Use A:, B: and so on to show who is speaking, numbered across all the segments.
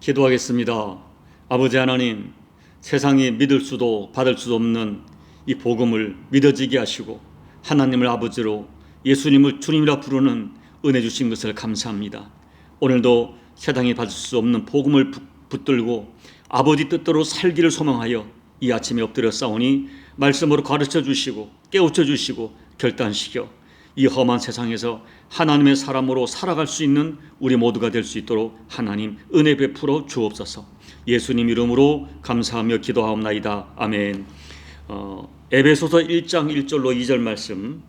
A: 기도하겠습니다. 아버지 하나님, 세상이 믿을 수도 받을 수도 없는 이 복음을 믿어지게 하시고 하나님을 아버지로 예수님을 주님이라 부르는 은혜 주신 것을 감사합니다. 오늘도 세상이 받을 수 없는 복음을 붙들고 아버지 뜻대로 살기를 소망하여 이 아침에 엎드려 싸우니 말씀으로 가르쳐 주시고 깨우쳐 주시고 결단시켜 이 험한 세상에서 하나님의 사람으로 살아갈 수 있는 우리 모두가 될 수 있도록 하나님 은혜 베풀어 주옵소서. 예수님 이름으로 감사하며 기도하옵나이다. 아멘. 에베소서 1장 1절로 2절 말씀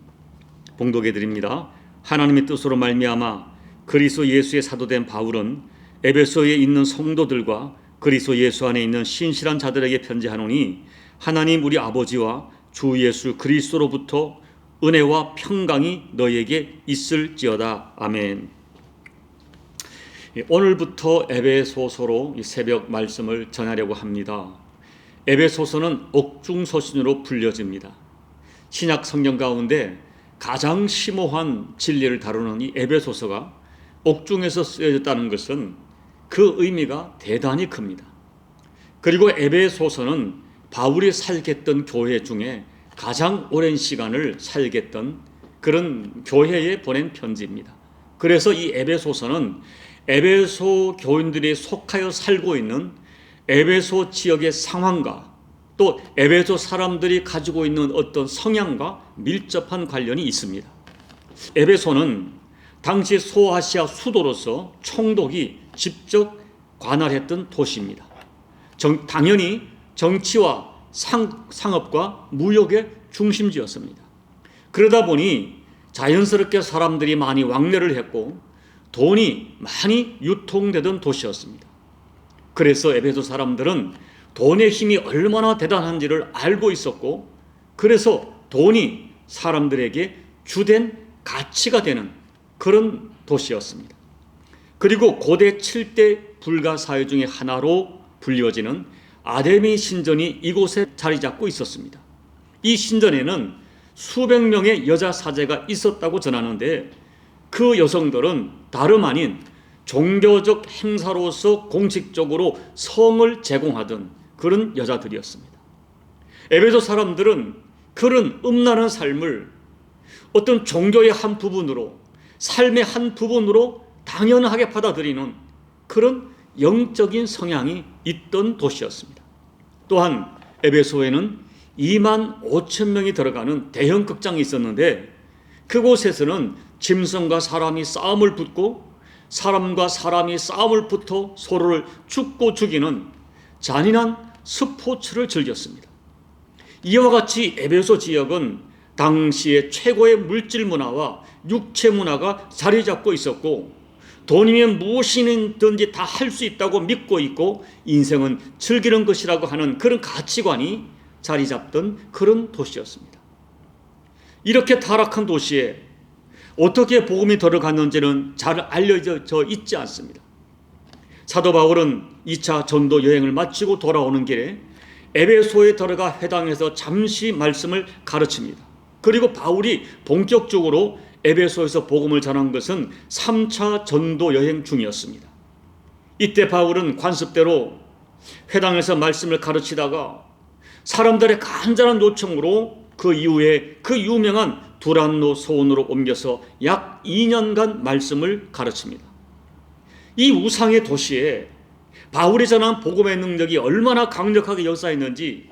A: 봉독해 드립니다. 하나님의 뜻으로 말미암아 그리스도 예수의 사도된 바울은 에베소에 있는 성도들과 그리스도 예수 안에 있는 신실한 자들에게 편지하노니 하나님 우리 아버지와 주 예수 그리스도로부터 은혜와 평강이 너희에게 있을지어다. 아멘. 오늘부터 에베소서로 새벽 말씀을 전하려고 합니다. 에베소서는 옥중서신으로 불려집니다. 신약 성경 가운데 가장 심오한 진리를 다루는 이 에베소서가 옥중에서 쓰여졌다는 것은 그 의미가 대단히 큽니다. 그리고 에베소서는 바울이 살겠던 교회 중에 가장 오랜 시간을 살겠던 그런 교회에 보낸 편지입니다. 그래서 이 에베소서는 에베소 교인들이 속하여 살고 있는 에베소 지역의 상황과 또 에베소 사람들이 가지고 있는 어떤 성향과 밀접한 관련이 있습니다. 에베소는 당시 소아시아 수도로서 총독이 직접 관할했던 도시입니다. 당연히 정치와 상업과 무역의 중심지였습니다. 그러다 보니 자연스럽게 사람들이 많이 왕래를 했고 돈이 많이 유통되던 도시였습니다. 그래서 에베소 사람들은 돈의 힘이 얼마나 대단한지를 알고 있었고 그래서 돈이 사람들에게 주된 가치가 되는 그런 도시였습니다. 그리고 고대 7대 불가사의 중에 하나로 불려지는 아데미 신전이 이곳에 자리 잡고 있었습니다. 이 신전에는 수백 명의 여자 사제가 있었다고 전하는데 그 여성들은 다름 아닌 종교적 행사로서 공식적으로 성을 제공하던 그런 여자들이었습니다. 에베소 사람들은 그런 음란한 삶을 어떤 종교의 한 부분으로 삶의 한 부분으로 당연하게 받아들이는 그런 영적인 성향이 있던 도시였습니다. 또한 에베소에는 2만 5천 명이 들어가는 대형 극장이 있었는데 그곳에서는 짐승과 사람이 싸움을 붙고 사람과 사람이 싸움을 붙어 서로를 죽고 죽이는 잔인한 스포츠를 즐겼습니다. 이와 같이 에베소 지역은 당시의 최고의 물질 문화와 육체 문화가 자리 잡고 있었고 돈이면 무엇이든지 다 할 수 있다고 믿고 있고 인생은 즐기는 것이라고 하는 그런 가치관이 자리 잡던 그런 도시였습니다. 이렇게 타락한 도시에 어떻게 복음이 들어갔는지는 잘 알려져 있지 않습니다. 사도 바울은 2차 전도 여행을 마치고 돌아오는 길에 에베소에 들어가 회당에서 잠시 말씀을 가르칩니다. 그리고 바울이 본격적으로 에베소에서 복음을 전한 것은 3차 전도 여행 중이었습니다. 이때 바울은 관습대로 회당에서 말씀을 가르치다가 사람들의 간절한 요청으로 그 이후에 그 유명한 두란노 소원으로 옮겨서 약 2년간 말씀을 가르칩니다. 이 우상의 도시에 바울이 전한 복음의 능력이 얼마나 강력하게 역사했는지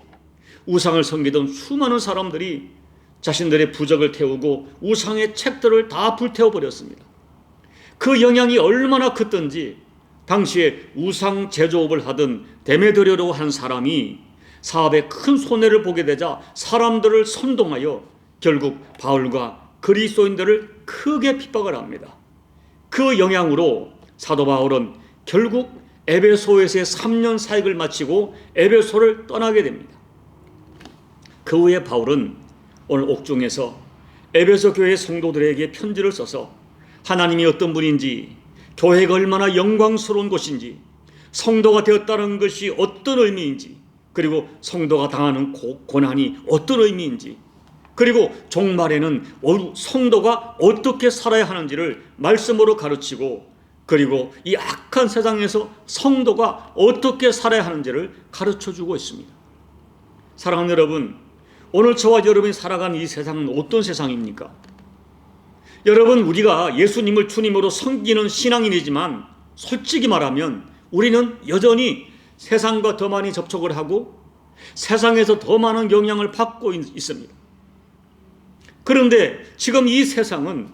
A: 우상을 섬기던 수많은 사람들이 자신들의 부적을 태우고 우상의 책들을 다 불태워버렸습니다. 그 영향이 얼마나 컸던지 당시에 우상 제조업을 하던 데메드리오라고 하는 사람이 사업에 큰 손해를 보게 되자 사람들을 선동하여 결국 바울과 그리스도인들을 크게 핍박을 합니다. 그 영향으로 사도 바울은 결국 에베소에서의 3년 사역을 마치고 에베소를 떠나게 됩니다. 그 후에 바울은 오늘 옥중에서 에베소 교회 성도들에게 편지를 써서 하나님이 어떤 분인지, 교회가 얼마나 영광스러운 곳인지, 성도가 되었다는 것이 어떤 의미인지, 그리고 성도가 당하는 고난이 어떤 의미인지, 그리고 종말에는 성도가 어떻게 살아야 하는지를 말씀으로 가르치고 그리고 이 악한 세상에서 성도가 어떻게 살아야 하는지를 가르쳐주고 있습니다. 사랑하는 여러분, 오늘 저와 여러분이 살아가는 이 세상은 어떤 세상입니까? 여러분, 우리가 예수님을 주님으로 섬기는 신앙인이지만 솔직히 말하면 우리는 여전히 세상과 더 많이 접촉을 하고 세상에서 더 많은 영향을 받고 있습니다. 그런데 지금 이 세상은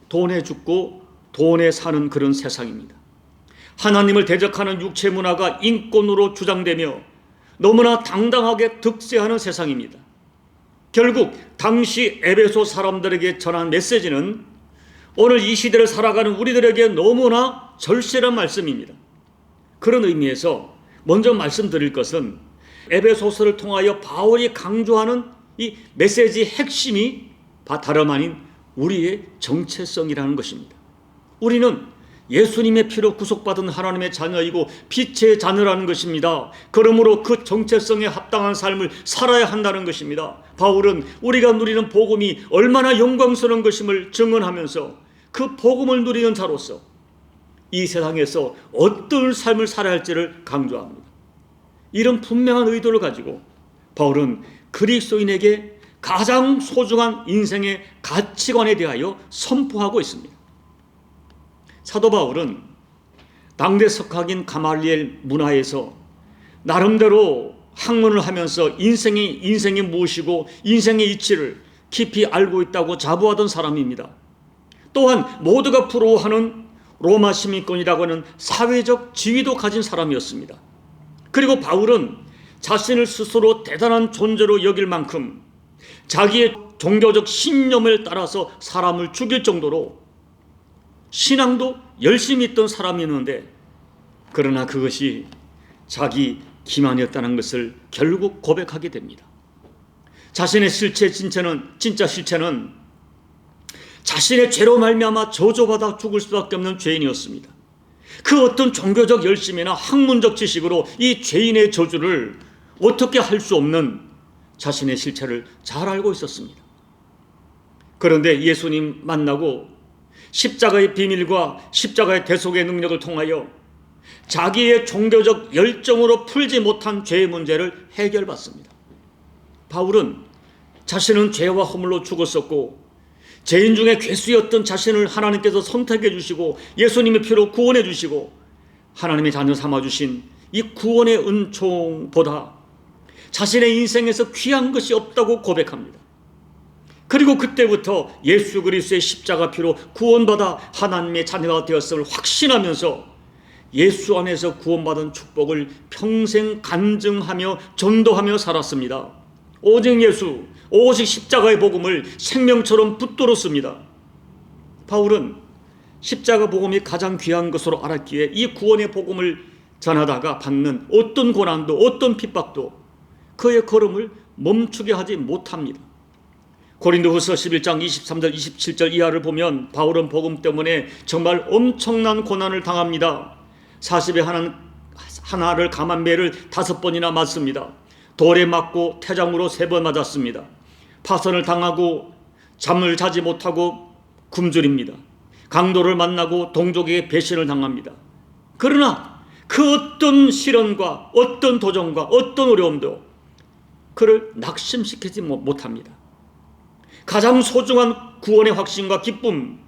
A: 돈에 죽고 돈에 사는 그런 세상입니다. 하나님을 대적하는 육체 문화가 인권으로 주장되며 너무나 당당하게 득세하는 세상입니다. 결국 당시 에베소 사람들에게 전한 메시지는 오늘 이 시대를 살아가는 우리들에게 너무나 절실한 말씀입니다. 그런 의미에서 먼저 말씀드릴 것은 에베소서를 통하여 바울이 강조하는 이 메시지의 핵심이 다름 아닌 우리의 정체성이라는 것입니다. 우리는 예수님의 피로 구속받은 하나님의 자녀이고 빛의 자녀라는 것입니다. 그러므로 그 정체성에 합당한 삶을 살아야 한다는 것입니다. 바울은 우리가 누리는 복음이 얼마나 영광스러운 것임을 증언하면서 그 복음을 누리는 자로서 이 세상에서 어떤 삶을 살아야 할지를 강조합니다. 이런 분명한 의도를 가지고 바울은 그리스도인에게 가장 소중한 인생의 가치관에 대하여 선포하고 있습니다. 사도 바울은 당대 석학인 가말리엘 문화에서 나름대로 학문을 하면서 인생이 무엇이고 인생의 이치를 깊이 알고 있다고 자부하던 사람입니다. 또한 모두가 부러워하는 로마 시민권이라고 하는 사회적 지위도 가진 사람이었습니다. 그리고 바울은 자신을 스스로 대단한 존재로 여길 만큼 자기의 종교적 신념을 따라서 사람을 죽일 정도로 신앙도 열심히 있던 사람이었는데, 그러나 그것이 자기 기만이었다는 것을 결국 고백하게 됩니다. 자신의 진짜 실체는 자신의 죄로 말미암아 저주받아 죽을 수밖에 없는 죄인이었습니다. 그 어떤 종교적 열심이나 학문적 지식으로 이 죄인의 저주를 어떻게 할 수 없는 자신의 실체를 잘 알고 있었습니다. 그런데 예수님 만나고 십자가의 비밀과 십자가의 대속의 능력을 통하여 자기의 종교적 열정으로 풀지 못한 죄의 문제를 해결받습니다. 바울은 자신은 죄와 허물로 죽었었고 죄인 중에 괴수였던 자신을 하나님께서 선택해 주시고 예수님의 피로 구원해 주시고 하나님의 자녀 삼아 주신 이 구원의 은총보다 자신의 인생에서 귀한 것이 없다고 고백합니다. 그리고 그때부터 예수 그리스도의 십자가 피로 구원받아 하나님의 자녀가 되었음을 확신하면서 예수 안에서 구원받은 축복을 평생 간증하며 전도하며 살았습니다. 오직 예수, 오직 십자가의 복음을 생명처럼 붙들었습니다. 바울은 십자가 복음이 가장 귀한 것으로 알았기에 이 구원의 복음을 전하다가 받는 어떤 고난도 어떤 핍박도 그의 걸음을 멈추게 하지 못합니다. 고린도후서 11장 23절 27절 이하를 보면 바울은 복음 때문에 정말 엄청난 고난을 당합니다. 40에 하나를 감한 매를 5번이나 맞습니다. 돌에 맞고 태장으로 3번 맞았습니다. 파선을 당하고 잠을 자지 못하고 굶주립니다. 강도를 만나고 동족에게 배신을 당합니다. 그러나 그 어떤 시련과 어떤 도전과 어떤 어려움도 그를 낙심시키지 못합니다. 가장 소중한 구원의 확신과 기쁨,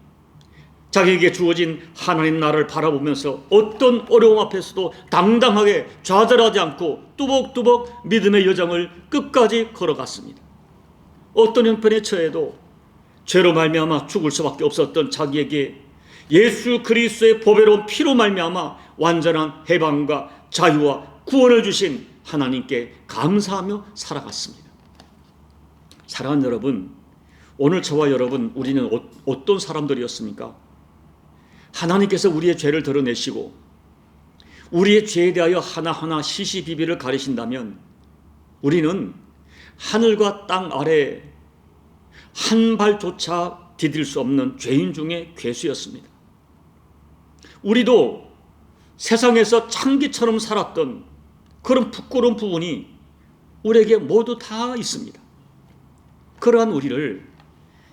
A: 자기에게 주어진 하나님 나라를 바라보면서 어떤 어려움 앞에서도 당당하게 좌절하지 않고 뚜벅뚜벅 믿음의 여정을 끝까지 걸어갔습니다. 어떤 형편에 처해도 죄로 말미암아 죽을 수밖에 없었던 자기에게 예수 그리스도의 보배로운 피로 말미암아 완전한 해방과 자유와 구원을 주신 하나님께 감사하며 살아갔습니다. 사랑하는 여러분, 오늘 저와 여러분, 우리는 어떤 사람들이었습니까? 하나님께서 우리의 죄를 드러내시고 우리의 죄에 대하여 하나하나 시시비비를 가리신다면 우리는 하늘과 땅 아래 한 발조차 디딜 수 없는 죄인 중에 괴수였습니다. 우리도 세상에서 창기처럼 살았던 그런 부끄러운 부분이 우리에게 모두 다 있습니다. 그러한 우리를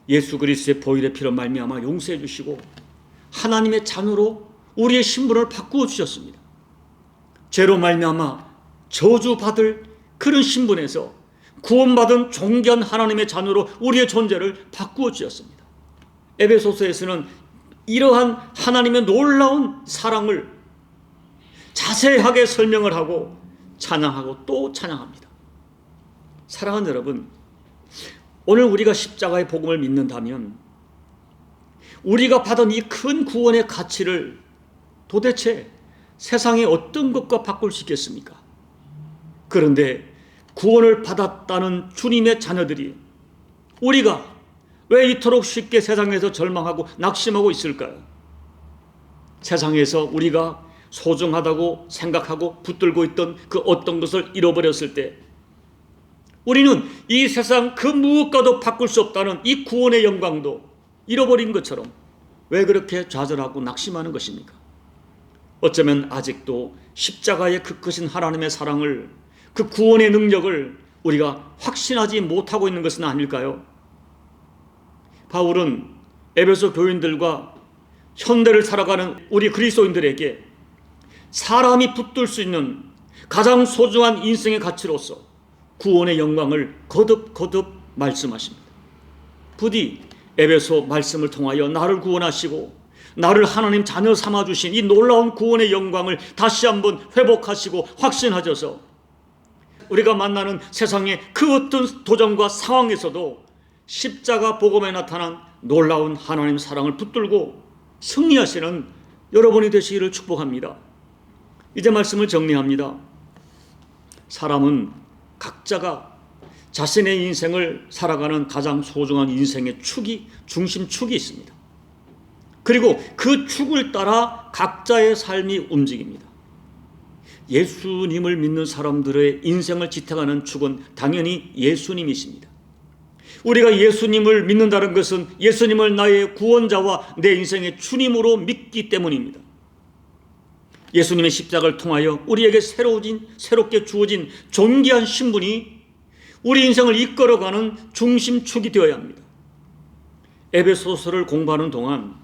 A: 예수 그리스도의 보혈의 피로 말미암아 용서해 주시고 하나님의 자녀로 우리의 신분을 바꾸어 주셨습니다. 죄로 말미암아 저주받을 그런 신분에서 구원받은 존귀한 하나님의 자녀로 우리의 존재를 바꾸어 주셨습니다. 에베소서에서는 이러한 하나님의 놀라운 사랑을 자세하게 설명을 하고 찬양하고 또 찬양합니다. 사랑하는 여러분, 오늘 우리가 십자가의 복음을 믿는다면 우리가 받은 이 큰 구원의 가치를 도대체 세상의 어떤 것과 바꿀 수 있겠습니까? 그런데 구원을 받았다는 주님의 자녀들이 우리가 왜 이토록 쉽게 세상에서 절망하고 낙심하고 있을까요? 세상에서 우리가 소중하다고 생각하고 붙들고 있던 그 어떤 것을 잃어버렸을 때 우리는 이 세상 그 무엇과도 바꿀 수 없다는 이 구원의 영광도 잃어버린 것처럼 왜 그렇게 좌절하고 낙심하는 것입니까? 어쩌면 아직도 십자가의 그 크신 하나님의 사랑을, 그 구원의 능력을 우리가 확신하지 못하고 있는 것은 아닐까요? 바울은 에베소 교인들과 현대를 살아가는 우리 그리스도인들에게 사람이 붙들 수 있는 가장 소중한 인생의 가치로서 구원의 영광을 거듭 말씀하십니다. 부디 에베소 말씀을 통하여 나를 구원하시고 나를 하나님 자녀 삼아주신 이 놀라운 구원의 영광을 다시 한번 회복하시고 확신하셔서 우리가 만나는 세상의 그 어떤 도전과 상황에서도 십자가 복음에 나타난 놀라운 하나님 사랑을 붙들고 승리하시는 여러분이 되시기를 축복합니다. 이제 말씀을 정리합니다. 사람은 각자가 자신의 인생을 살아가는 가장 소중한 인생의 축이, 중심축이 있습니다. 그리고 그 축을 따라 각자의 삶이 움직입니다. 예수님을 믿는 사람들의 인생을 지탱하는 축은 당연히 예수님이십니다. 우리가 예수님을 믿는다는 것은 예수님을 나의 구원자와 내 인생의 주님으로 믿기 때문입니다. 예수님의 십자가를 통하여 우리에게 새롭게 주어진 존귀한 신분이 우리 인생을 이끌어가는 중심축이 되어야 합니다. 에베소서를 공부하는 동안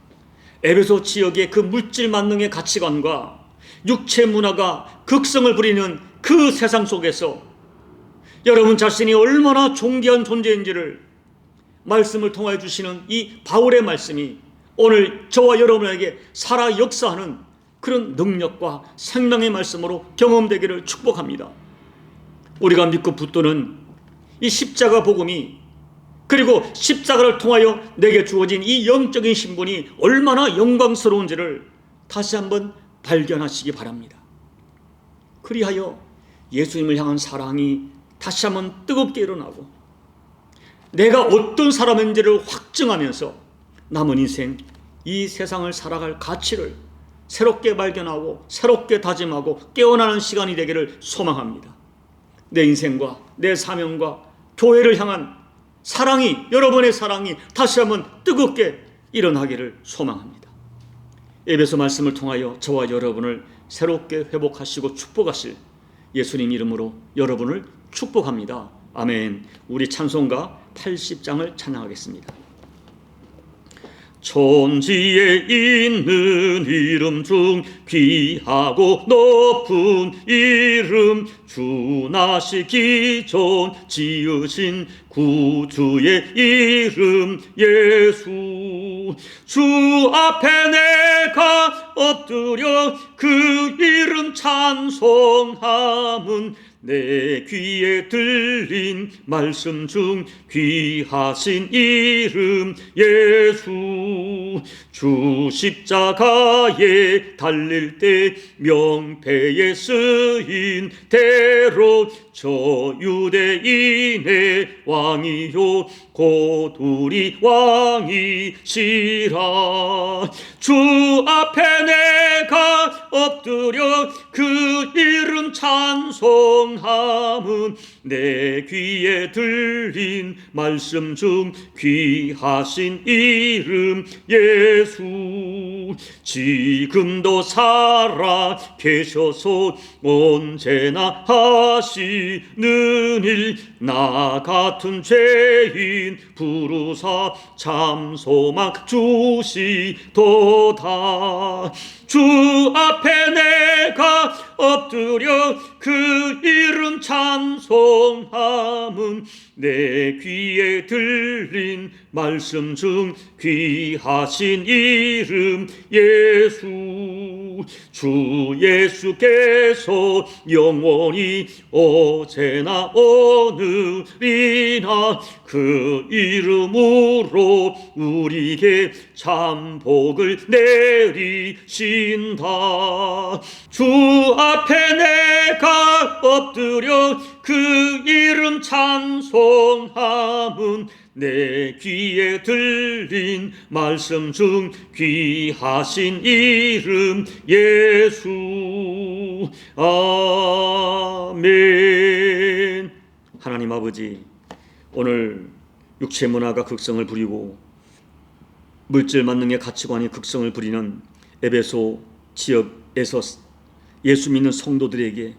A: 에베소 지역의 그 물질 만능의 가치관과 육체 문화가 극성을 부리는 그 세상 속에서 여러분 자신이 얼마나 존귀한 존재인지를 말씀을 통해 주시는 이 바울의 말씀이 오늘 저와 여러분에게 살아 역사하는 그런 능력과 생명의 말씀으로 경험되기를 축복합니다. 우리가 믿고 붙드는 이 십자가 복음이, 그리고 십자가를 통하여 내게 주어진 이 영적인 신분이 얼마나 영광스러운지를 다시 한번 발견하시기 바랍니다. 그리하여 예수님을 향한 사랑이 다시 한번 뜨겁게 일어나고 내가 어떤 사람인지를 확증하면서 남은 인생 이 세상을 살아갈 가치를 새롭게 발견하고 새롭게 다짐하고 깨어나는 시간이 되기를 소망합니다. 내 인생과 내 사명과 교회를 향한 사랑이, 여러분의 사랑이 다시 한번 뜨겁게 일어나기를 소망합니다. 에베소 말씀을 통하여 저와 여러분을 새롭게 회복하시고 축복하실 예수님 이름으로 여러분을 축복합니다. 아멘. 우리 찬송가 80장을 찬양하겠습니다. 천지에 있는 이름 중 귀하고 높은 이름, 주 나시기 전 지으신 구주의 이름 예수. 주 앞에 내가 엎드려 그 이름 찬송함은 내 귀에 들린 말씀 중 귀하신 이름 예수. 주 십자가에 달릴 때 명패에 쓰인 대로 저 유대인의 왕이요 곧 우리 왕이시라. 주 앞에 내가 엎드려 그 이름 찬송함은 내 귀에 들린 말씀 중 귀하신 이름 예수, 지금도 살아 계셔서 언제나 하시는 일, 나 같은 죄인 부르사 참 소망 주시도다. 주 앞에 내가 엎드려 그 이름 찬송함은 내 귀에 들린 말씀 중 귀하신 이름 예수, 주 예수께서 영원히 어제나 오늘이나 그 이름으로 우리에게 참 복을 내리신다. 주 앞에 내가 엎드려 그 이름 찬송함은 내 귀에 들린 말씀 중 귀하신 이름 예수. 아멘. 하나님 아버지, 오늘 육체 문화가 극성을 부리고 물질 만능의 가치관이 극성을 부리는 에베소 지역에서 예수 믿는 성도들에게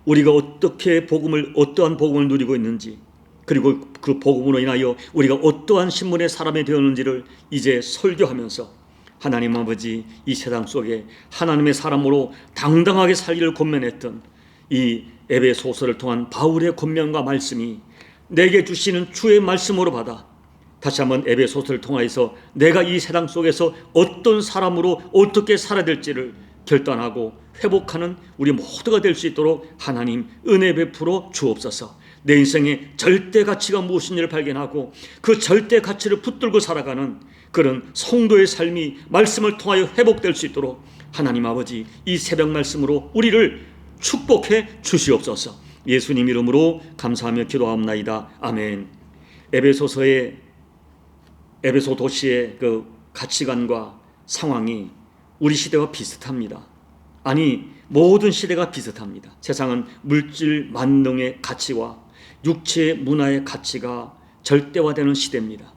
A: 우리가 어떠한 복음을 누리고 있는지, 그리고 그 복음으로 인하여 우리가 어떠한 신분의 사람이 되었는지를 이제 설교하면서 하나님 아버지, 이 세상 속에 하나님의 사람으로 당당하게 살기를 권면했던 이 에베소서를 통한 바울의 권면과 말씀이 내게 주시는 주의 말씀으로 받아 다시 한번 에베소서를 통하여서 내가 이 세상 속에서 어떤 사람으로 어떻게 살아야 될지를 결단하고 회복하는 우리 모두가 될 수 있도록 하나님 은혜 베풀어 주옵소서. 내 인생의 절대 가치가 무엇인지를 발견하고 그 절대 가치를 붙들고 살아가는 그런 성도의 삶이 말씀을 통하여 회복될 수 있도록 하나님 아버지, 이 새벽 말씀으로 우리를 축복해 주시옵소서. 예수님 이름으로 감사하며 기도하옵나이다. 아멘. 에베소 도시의 그 가치관과 상황이 우리 시대와 비슷합니다. 아니, 모든 시대가 비슷합니다. 세상은 물질 만능의 가치와 육체 문화의 가치가 절대화되는 시대입니다.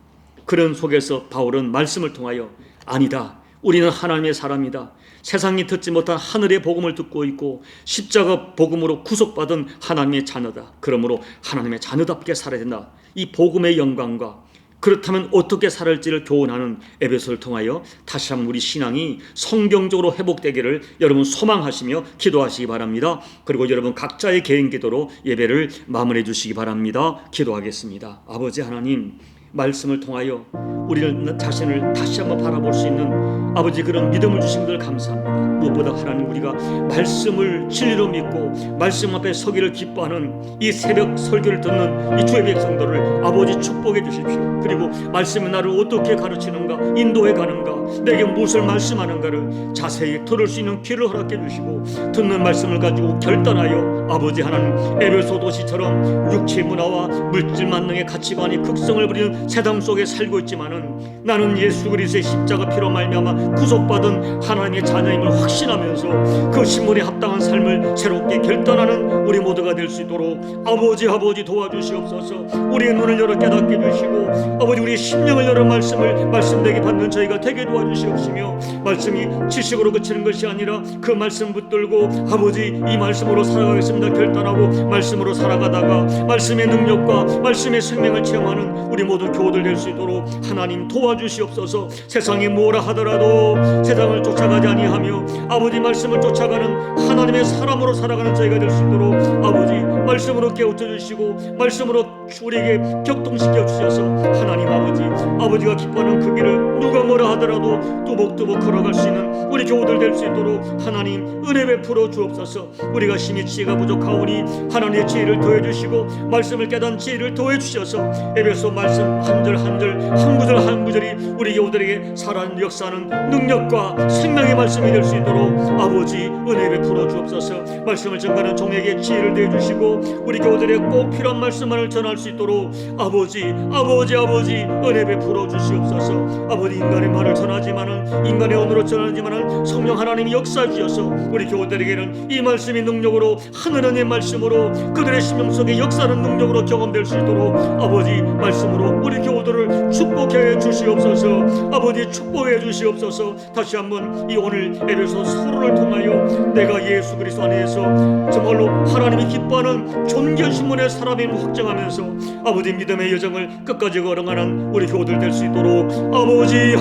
A: 그런 속에서 바울은 말씀을 통하여 아니다, 우리는 하나님의 사람이다, 세상이 듣지 못한 하늘의 복음을 듣고 있고 십자가 복음으로 구속받은 하나님의 자녀다, 그러므로 하나님의 자녀답게 살아야 된다, 이 복음의 영광과 그렇다면 어떻게 살을지를 교훈하는 에베소를 통하여 다시 한번 우리 신앙이 성경적으로 회복되기를 여러분 소망하시며 기도하시기 바랍니다. 그리고 여러분 각자의 개인 기도로 예배를 마무리해 주시기 바랍니다. 기도하겠습니다. 아버지 하나님, 말씀을 통하여 우리를 자신을 다시 한번 바라볼 수 있는 아버지 그런 믿음을 주신 것을 감사합니다. 무엇보다 하나님, 우리가 말씀을 진리로 믿고 말씀 앞에 서기를 기뻐하는 이 새벽 설교를 듣는 이 주의 백성들을 아버지 축복해 주십시오. 그리고 말씀이 나를 어떻게 가르치는가, 인도해 가는가, 내게 무엇을 말씀하는가를 자세히 들을 수 있는 귀를 허락해 주시고 듣는 말씀을 가지고 결단하여 아버지 하나님, 에베소 도시처럼 육체 문화와 물질 만능의 가치관이 극성을 부리는 세상 속에 살고 있지만은 나는 예수 그리스도의 십자가 피로 말미암아 구속받은 하나님의 자녀임을 확신하면서 그 신분에 합당한 삶을 새롭게 결단하는 우리 모두가 될 수 있도록 아버지 도와주시옵소서. 우리의 눈을 열어 깨닫게 해주시고 아버지, 우리의 심령을 열어 말씀되게 받는 저희가 되게 도와주시옵시며, 말씀이 지식으로 그치는 것이 아니라 그 말씀 붙들고 아버지 이 말씀으로 살아가겠습니다 결단하고 말씀으로 살아가다가 말씀의 능력과 말씀의 생명을 체험하는 우리 모두 교우들 될 수 있도록 하나님 도와주시옵소서. 세상이 뭐라 하더라도 세상을 쫓아가지 아니하며 아버지 말씀을 쫓아가는 하나님의 사람으로 살아가는 저희가 될 수 있도록 아버지 말씀으로 깨우쳐 주시고 말씀으로 우리에게 격동시켜 주셔서 하나님 아버지가 기뻐하는 그 길을 누가 뭐라 하더라도 뚜벅뚜벅 걸어갈 수 있는 우리 교우들 될 수 있도록 하나님 은혜 베풀어 주옵소서. 우리가 심히 지혜가 부족하오니 하나님의 지혜를 더해 주시고 말씀을 깨닫는 지혜를 더해 주셔서 에베소 말씀 한 절 한 절 한 구절 한 구절이 우리 교우들에게 살아있는 역사하는 능력과 생명의 말씀이 될 수 있도록 아버지 은혜 베풀어 주옵소서. 말씀을 전가하는 종에게 지혜를 내주시고 우리 교우들의 꼭 필요한 말씀만을 전할 수 있도록 아버지 은혜 베풀어 주시옵소서. 아버지 인간의 말을 전하지만은 인간의 언어로 전하지만은 성령 하나님이 역사 주셔서 우리 교우들에게는 이 말씀이 능력으로 하늘의 말씀으로 그들의 심령 속에 역사하는 능력으로 경험될 수 있도록 아버지 말씀으로 우리 교우들을 축복해 주시옵소서. 아버지 축복해 주시옵소서. 다시 한번 이 오늘 에베소 서론을 통하여 내가 예수 그리스도 안에서 정말로 하나님이 기뻐하는 존귀한 신문의 사람임을 확정하면서 아버지 믿음의 여정을 끝까지 걸어가는 우리 교우들 될 수 있도록 아버지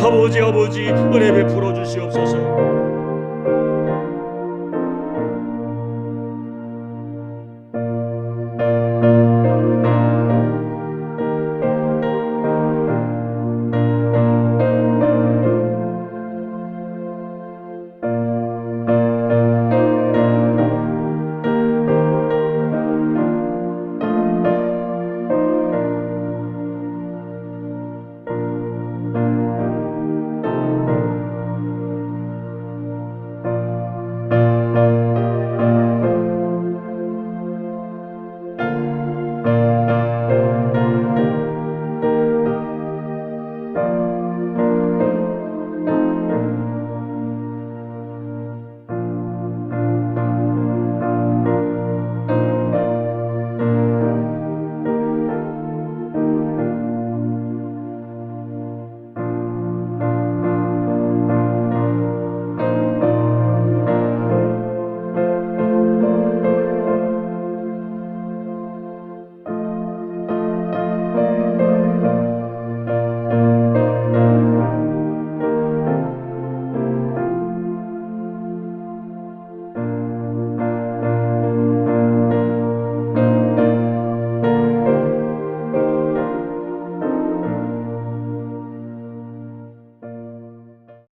A: 은혜 베풀어 주시옵소서.